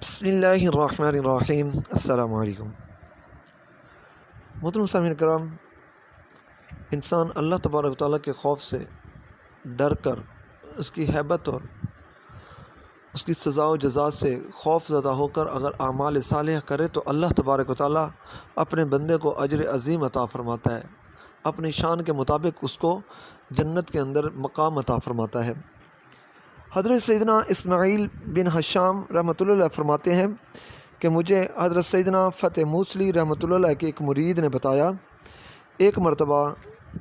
بسم اللہ الرحمن الرحیم۔ السلام علیکم۔ محترم سامعین کرام، انسان اللہ تبارک و تعالیٰ کے خوف سے ڈر کر، اس کی ہیبت اور اس کی سزا و جزا سے خوف زدہ ہو کر اگر اعمال صالحہ کرے تو اللہ تبارک و تعالیٰ اپنے بندے کو اجر عظیم عطا فرماتا ہے، اپنی شان کے مطابق اس کو جنت کے اندر مقام عطا فرماتا ہے۔ حضرت سیدنا اسماعیل بن ہشام رحمۃ اللہ علیہ فرماتے ہیں کہ مجھے حضرت سیدنا فتح موصلی رحمۃ اللہ علیہ کے ایک مرید نے بتایا، ایک مرتبہ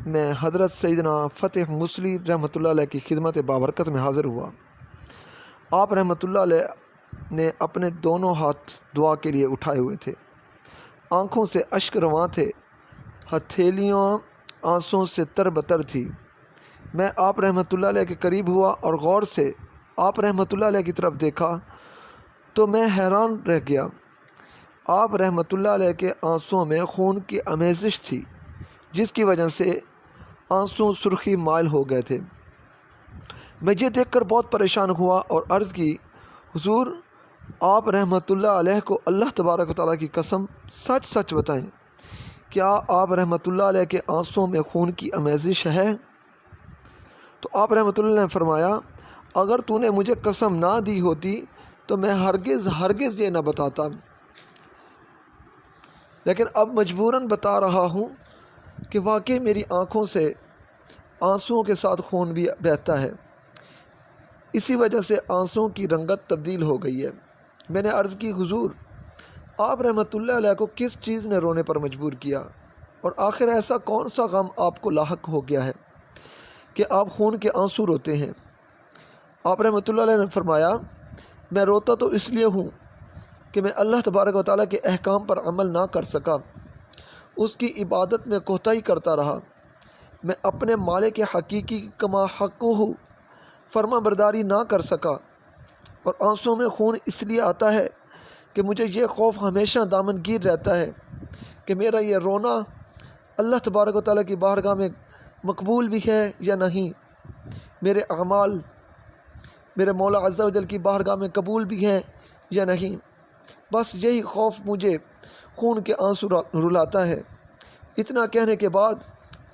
میں حضرت سیدنا فتح موصلی رحمۃ اللہ علیہ کی خدمت بابرکت میں حاضر ہوا۔ آپ رحمۃ اللہ علیہ نے اپنے دونوں ہاتھ دعا کے لیے اٹھائے ہوئے تھے، آنکھوں سے اشک رواں تھے، ہتھیلیاں آنسوں سے تر بتر تھی۔ میں آپ رحمۃ اللہ علیہ کے قریب ہوا اور غور سے آپ رحمۃ اللہ علیہ کی طرف دیکھا تو میں حیران رہ گیا۔ آپ رحمۃ اللہ علیہ کے آنسوں میں خون کی آمیزش تھی، جس کی وجہ سے آنسوں سرخی مائل ہو گئے تھے۔ میں یہ دیکھ کر بہت پریشان ہوا اور عرض کی، حضور آپ رحمۃ اللہ علیہ کو اللہ تبارک و تعالیٰ کی قسم سچ سچ بتائیں، کیا آپ رحمۃ اللہ علیہ کے آنسوں میں خون کی آمیزش ہے؟ تو آپ رحمۃ اللہ نے فرمایا، اگر تو نے مجھے قسم نہ دی ہوتی تو میں ہرگز یہ نہ بتاتا، لیکن اب مجبوراً بتا رہا ہوں کہ واقعی میری آنکھوں سے آنسوؤں کے ساتھ خون بھی بہتا ہے، اسی وجہ سے آنسوؤں کی رنگت تبدیل ہو گئی ہے۔ میں نے عرض کی، حضور آپ رحمۃ اللہ علیہ کو کس چیز نے رونے پر مجبور کیا، اور آخر ایسا کون سا غم آپ کو لاحق ہو گیا ہے کہ آپ خون کے آنسو روتے ہیں؟ آپ رحمۃ اللہ علیہ نے فرمایا، میں روتا تو اس لیے ہوں کہ میں اللہ تبارک و تعالیٰ کے احکام پر عمل نہ کر سکا، اس کی عبادت میں کوتاہی کرتا رہا، میں اپنے مالک حقیقی کما حقہ فرما برداری نہ کر سکا، اور آنسوں میں خون اس لیے آتا ہے کہ مجھے یہ خوف ہمیشہ دامن گیر رہتا ہے کہ میرا یہ رونا اللہ تبارک و تعالیٰ کی بارگاہ میں مقبول بھی ہے یا نہیں، میرے اعمال میرے مولا عز و جل کی بارگاہ میں قبول بھی ہیں یا نہیں۔ بس یہی خوف مجھے خون کے آنسو رلاتا ہے۔ اتنا کہنے کے بعد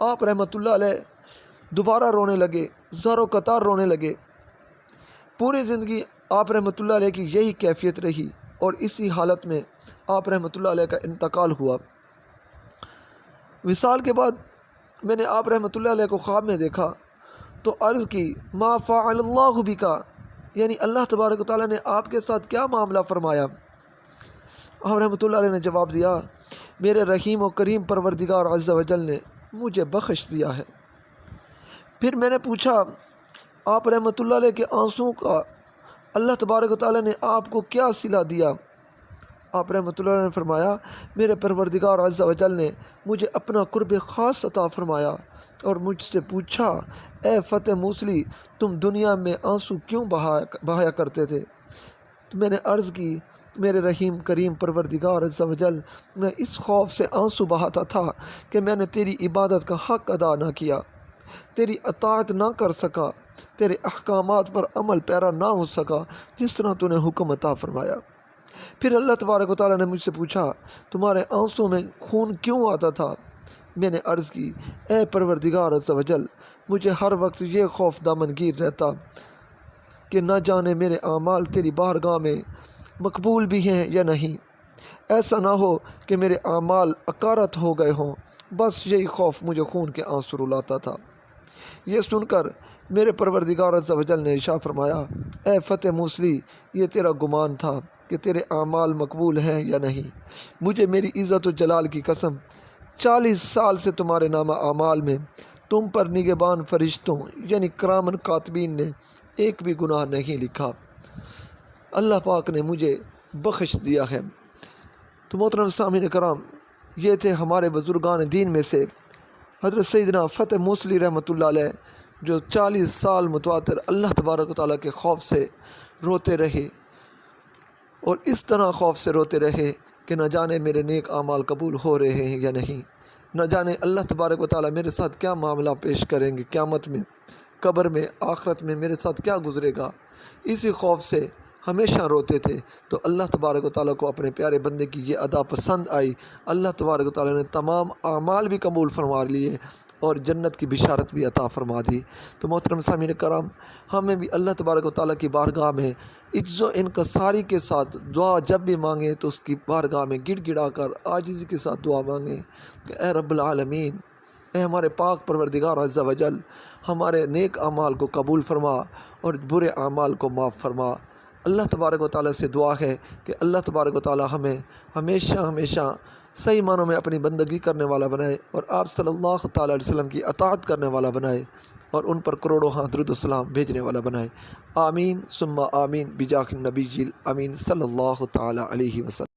آپ رحمۃ اللہ علیہ دوبارہ رونے لگے، زار و قطار رونے لگے۔ پوری زندگی آپ رحمۃ اللہ علیہ کی یہی کیفیت رہی، اور اسی حالت میں آپ رحمۃ اللہ علیہ کا انتقال ہوا۔ وصال کے بعد میں نے آپ رحمۃ اللہ علیہ کو خواب میں دیکھا تو عرض کی، ما فعل اللہ بکا، یعنی اللہ تبارک و تعالیٰ نے آپ کے ساتھ کیا معاملہ فرمایا؟ آپ رحمۃ اللہ علیہ نے جواب دیا، میرے رحیم و کریم پروردگار عز و جل نے مجھے بخش دیا ہے۔ پھر میں نے پوچھا، آپ رحمۃ اللہ علیہ کے آنسوں کا اللہ تبارک و تعالیٰ نے آپ کو کیا صلہ دیا؟ آپ رحمۃ اللہ علیہ نے فرمایا، میرے پروردگار عز و جل نے مجھے اپنا قرب خاص عطا فرمایا اور مجھ سے پوچھا، اے فتح موصلی تم دنیا میں آنسو کیوں بہایا کرتے تھے؟ تو میں نے عرض کی، میرے رحیم کریم پروردگار عز و جل، میں اس خوف سے آنسو بہاتا تھا کہ میں نے تیری عبادت کا حق ادا نہ کیا، تیری اطاعت نہ کر سکا، تیرے احکامات پر عمل پیرا نہ ہو سکا جس طرح تو نے حکم عطا فرمایا۔ پھر اللہ تبارک و تعالیٰ نے مجھ سے پوچھا، تمہارے آنسوں میں خون کیوں آتا تھا؟ میں نے عرض کی، اے پروردگار عز و جل، مجھے ہر وقت یہ خوف دامن گیر رہتا کہ نہ جانے میرے اعمال تیری بارگاہ میں مقبول بھی ہیں یا نہیں، ایسا نہ ہو کہ میرے اعمال اکارت ہو گئے ہوں۔ بس یہی خوف مجھے خون کے آنسو رلاتا تھا۔ یہ سن کر میرے پروردگار عز و جل نے ارشاد فرمایا، اے فتح موصلی، یہ تیرا گمان تھا کہ تیرے اعمال مقبول ہیں یا نہیں۔ مجھے میری عزت و جلال کی قسم، 40 سال سے تمہارے نامہ اعمال میں تم پر نگہبان فرشتوں یعنی کرامن کاتبین نے ایک بھی گناہ نہیں لکھا، اللہ پاک نے مجھے بخش دیا ہے۔ تو محترم سامعین کرام، یہ تھے ہمارے بزرگان دین میں سے حضرت سیدنا فتح موصلی رحمۃ اللہ علیہ، جو 40 سال متواتر اللہ تبارک و تعالیٰ کے خوف سے روتے رہے، اور اس طرح خوف سے روتے رہے کہ نہ جانے میرے نیک اعمال قبول ہو رہے ہیں یا نہیں، نہ جانے اللہ تبارک و تعالیٰ میرے ساتھ کیا معاملہ پیش کریں گے، قیامت میں، قبر میں، آخرت میں میرے ساتھ کیا گزرے گا۔ اسی خوف سے ہمیشہ روتے تھے، تو اللہ تبارک و تعالیٰ کو اپنے پیارے بندے کی یہ ادا پسند آئی۔ اللہ تبارک و تعالیٰ نے تمام اعمال بھی قبول فرما لیے اور جنت کی بشارت بھی عطا فرما دی۔ تو محترم سامعین کرام، ہمیں بھی اللہ تبارک و تعالیٰ کی بارگاہ میں عجز و انکساری کے ساتھ دعا جب بھی مانگیں تو اس کی بارگاہ میں گڑ گڑا کر عاجزی کے ساتھ دعا مانگیں کہ اے رب العالمین، اے ہمارے پاک پروردگار عز و جل، ہمارے نیک اعمال کو قبول فرما اور برے اعمال کو معاف فرما۔ اللہ تبارک و تعالیٰ سے دعا ہے کہ اللہ تبارک و تعالیٰ ہمیں ہمیشہ ہمیشہ صحیح معنوں میں اپنی بندگی کرنے والا بنائے اور آپ صلی اللہ تعالیٰ علیہ وسلم کی اطاعت کرنے والا بنائے اور ان پر کروڑوں درود و سلام بھیجنے والا بنائے۔ آمین ثم آمین بجاہ النبی الامین صلی اللہ تعالیٰ علیہ وسلم۔